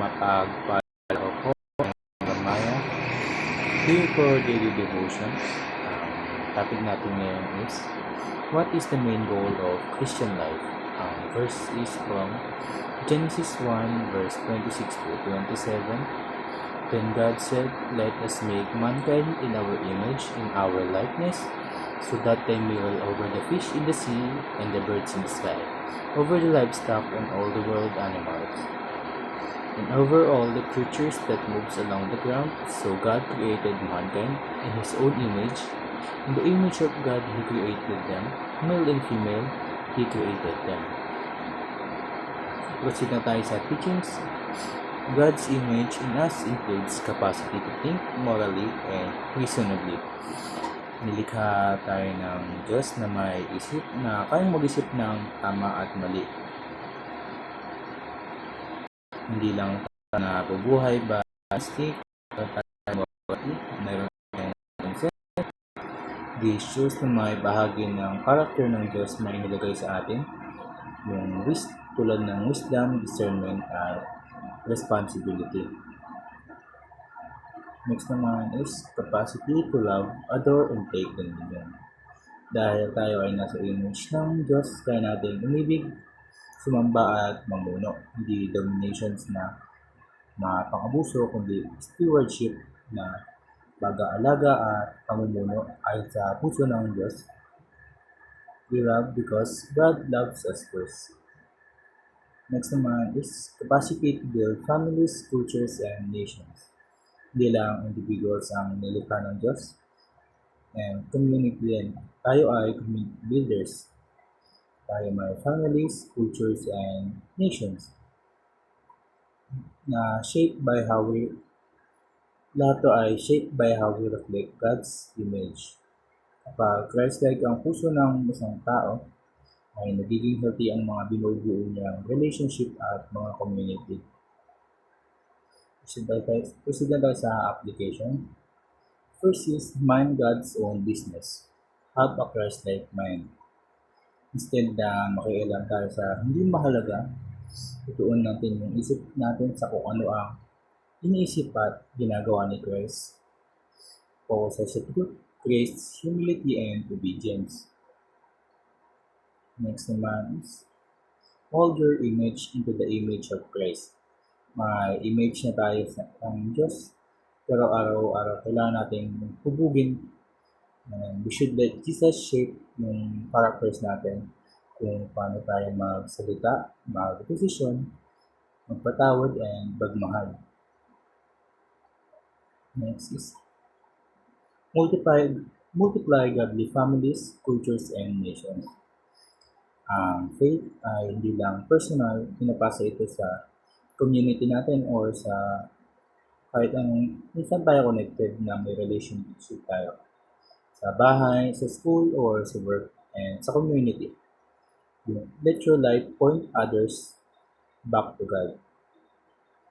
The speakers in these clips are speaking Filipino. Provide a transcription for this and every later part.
mapagpalang ko ng Maya. Here for daily devotion. Topic natin ngayon is, what is the main goal of Christian life? Verse is from Genesis 1 verse 26 to 27. Then God said, "Let us make mankind in our image, in our likeness, so that they may rule over the fish in the sea and the birds in the sky, over the livestock and all the wild animals, and over all the creatures that moves along the ground." So God created mankind in His own image. In the image of God He created them, male and female He created them. Proceed na tayo sa teachings. God's image in us includes capacity to think morally and reasonably. Nilikha tayo ng Diyos na may isip na kayang mag-isip ng tama at mali. Hindi lang tayo na bubuhay ba stick, meron tayong consent. This shows na may bahagi ng character ng Diyos na inilagay sa atin, yung tulad ng wisdom, discernment, at responsibility. Next naman is capacity to love, adore, and take dominion. Dahil tayo ay nasa image ng Diyos, kaya natin umibig, sumamba at mamuno. Hindi dominations na pang-abuso, kundi stewardship na pag-aalaga at pamumuno ay sa puso ng Diyos. We love because God loves us first. Next naman is capacity to build families, cultures, and nations. Hindi lang individuals ang nilikha ng Diyos, and community din. Tayo ay community builders. Tayo may families, cultures, and nations na lahat to ay shaped by how we reflect God's image. Kapag Christ-like ang puso ng isang tao, ay nagiging healthy ang mga binubuo niyang relationship at mga community. Proceed na tayo sa application. First is, mind God's own business. Have a Christ-like mind. Instead na makialam tayo sa hindi mahalaga, ituon natin yung isip natin sa kung ano ang iniisip at ginagawa ni Christ. Focus sa truth, grace, humility, and obedience. Next naman is, mold your image into the image of Christ. May image na tayo ng Diyos, pero araw-araw kailangan natin hubugin. We should let Jesus shape yung characters natin, kung paano tayo magsalita, mag-desisyon, magpatawad, and magmahal. Next is, multiply godly families, cultures, and nations. Ang faith ay hindi lang personal, pinapasa ito sa community natin or sa kahit anong minsan tayo connected na may relationship tayo. Sa bahay, sa school, or sa work, and sa community. Let your life point others back to God.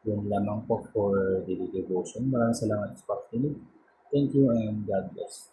Yun lamang po for daily devotion. Maraming salamat sa pakikinig. Thank you and God bless.